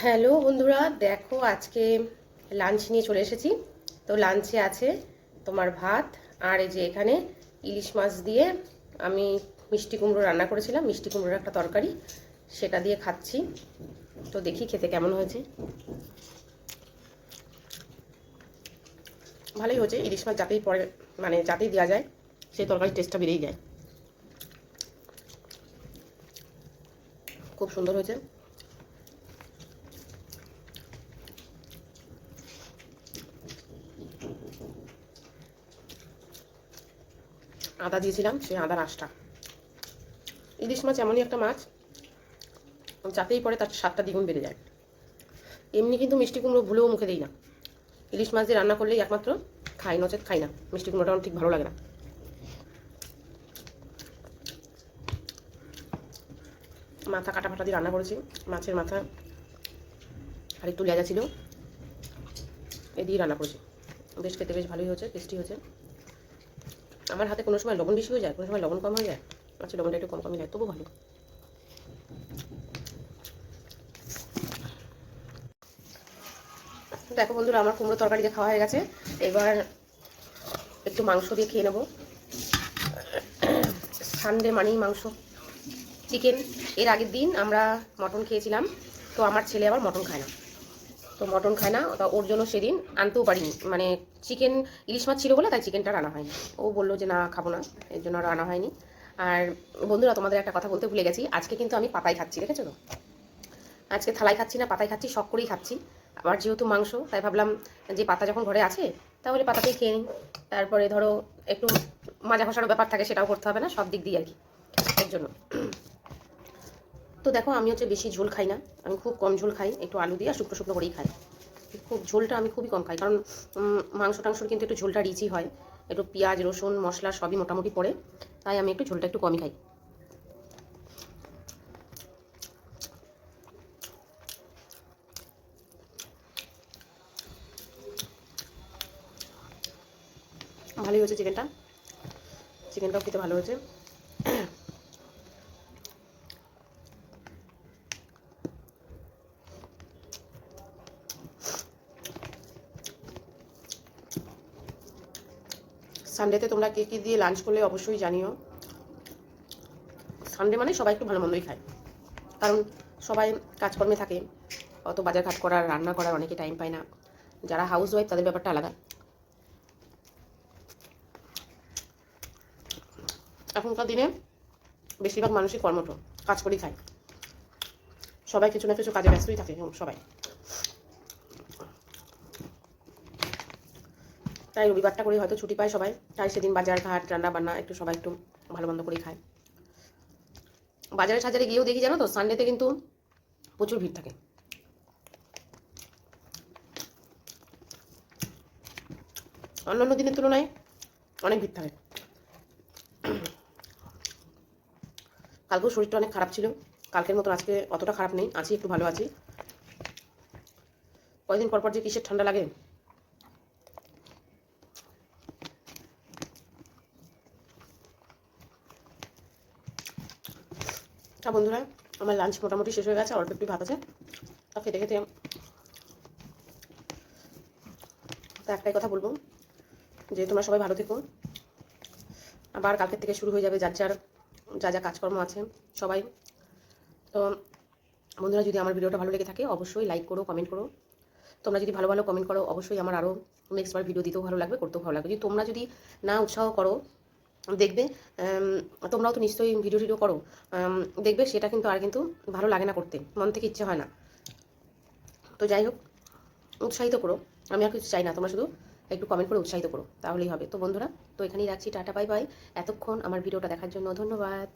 Hello বন্ধুরা, দেখো আজকে লাঞ্চ নিয়ে চলে এসেছি। তো লাঞ্চে আছে তোমার ভাত, আর এই যে এখানে ইলিশ মাছ দিয়ে আমি মিষ্টি কুমড়ো রান্না করেছিলাম, মিষ্টি কুমড়োর একটা তরকারি, সেটা দিয়ে খাচ্ছি। তো দেখি খেতে কেমন হয়েছে। ভালোই হয়েছে, ইলিশ মাছ যাতেই পরে মানে যাতেই দেওয়া যায় সেই তরকারির টেস্টটা বেড়েই যায়। খুব সুন্দর হয়েছে। আদা দিয়েছিলাম, সেই আদার আঁশটা। ইলিশ মাছ এমনই একটা মাছ, যাতেই পরে তার স্বাদটা দ্বিগুণ বেড়ে যায়। এমনি কিন্তু মিষ্টি কুমড়ো ভুলেও মুখে দিই না, ইলিশ মাছ দিয়ে রান্না করলেই একমাত্র খাই, নচেত খাই না। মিষ্টি কুমড়োটা আমার ঠিক ভালো লাগে না। মাথা কাটা ফাটা দিয়ে রান্না করেছি, মাছের মাথা আর একটু লেজা ছিল, এ দিয়ে রান্না করেছি। বেশ খেতে বেশ ভালোই হয়েছে, টেস্টি হয়েছে। আমার হাতে কোনো সময় লবণ বেশি হয়ে যায়, কোনো সময় লবণ কম হয়ে যায়। আচ্ছা, লবণটা একটু কম কমই যায়, তবু ভালো। দেখো বন্ধুরা, আমার কুমড়ো তরকারি দিয়ে খাওয়া হয়ে গেছে। এবার একটু মাংস দিয়ে খেয়ে নেবো। সানডে মানেই মাংস, চিকেন। এর আগের দিন আমরা মটন খেয়েছিলাম, তো আমার ছেলে আবার মটন খায় না, তো মটন খায় না, তা ওর জন্য সেদিন আনতেও পারিনি। মানে চিকেন, ইলিশ মাছ ছিল বলে তাই চিকেনটা রান্না হয়নি। ও বললো যে না খাবো না, এর জন্য রান্না হয়নি। আর বন্ধুরা, তোমাদের একটা কথা বলতে ভুলে গেছি, আজকে কিন্তু আমি পাতায় খাচ্ছি, দেখেছো তো? আজকে থালায় খাচ্ছি না, পাতায় খাচ্ছি, শখ করেই খাচ্ছি। আবার যেহেতু মাংস, তাই ভাবলাম যে পাতা যখন ঘরে আছে তাহলে পাতাতেই খেয়ে নিই। তারপরে ধরো একটু মাজা ঘষারও ব্যাপার থাকে, সেটাও করতে হবে না, সব দিক দিয়ে আর কি, এর জন্য। তো দেখো, আমি হচ্ছে বেশি ঝোল খাই না, আমি খুব কম ঝোল খাই, একটু আলু দিয়ে আর শুকনো শুকনো করেই খাই। খুব ঝোলটা আমি খুবই কম খাই, কারণ মাংস টাংসর কিন্তু একটু ঝোলটা রিচই হয়, একটু পেঁয়াজ রসুন মশলা সবই মোটামুটি পড়ে, তাই আমি একটু ঝোলটা একটু কমই খাই। ভালোই হয়েছে চিকেনটা, চিকেনটাও খেতে ভালো হয়েছে। সানডেতে তোমরা কে কী দিয়ে লাঞ্চ করলে অবশ্যই জানিও। সানডে মানে সবাই একটু ভালো মন্দই খায়, কারণ সবাই কাজকর্মে থাকে, অত বাজার ঘাট করার রান্না করার অনেকে টাইম পায় না। যারা হাউস ওয়াইফ তাদের ব্যাপারটা আলাদা। এখনকার দিনে বেশিরভাগ মানুষই কর্মঠ, কাজ করেই খায়, সবাই কিছু না কিছু কাজে ব্যস্তই থাকে সবাই। তাই রবিবারটা করে হয়তো ছুটি পায় সবাই, তাই সেদিন বাজার ঘাট রান্না বান্না একটু সবাই একটু ভালো মন্দ করেই খায়। বাজারে সাজারে গিয়েও দেখি, জানো তো, সানডেতে কিন্তু প্রচুর ভিড় থাকে। অন্যান্য দিনের তুলনায় অনেক ভিড় থাকে। কালকেও শরীরটা অনেক খারাপ ছিল, কালকের মতো আজকে অতটা খারাপ নেই, আছি একটু ভালো আছি। কয়েকদিন পর পর যে কিসের ঠান্ডা লাগে। তা বন্ধুরা, আমার লাঞ্চ মোটামুটি শেষ হয়ে গেছে, অল্প একটু ভাত আছে, তা খেতে খেতে তা একটাই কথা বলবো, যে তোমরা সবাই ভালো থেকো। আবার কালকের থেকে শুরু হয়ে যাবে যার যার যা যা কাজকর্ম আছে সবাই। তো বন্ধুরা, যদি আমার ভিডিওটা ভালো লেগে থাকে অবশ্যই লাইক করো, কমেন্ট করো। তোমরা যদি ভালো ভালো কমেন্ট করো অবশ্যই আমার আরও নেক্সট বার ভিডিও দিতেও ভালো লাগবে, করতেও ভালো লাগবে। যদি তোমরা যদি না উৎসাহ করো, দেখবে তোমরাও তো নিশ্চয়ই ভিডিও টিডিও করো, দেখবে সেটা কিন্তু আর কিন্তু ভালো লাগে না করতে, মন থেকে ইচ্ছে হয় না। তো যাই হোক, উৎসাহিত করো, আমি আর কিছু চাই না, তোমরা শুধু একটু কমেন্ট করে উৎসাহিত করো, তাহলেই হবে। তো বন্ধুরা, তো এখানেই রাখছি, টাটা বাই বাই। এতক্ষণ আমার ভিডিওটা দেখার জন্য ধন্যবাদ।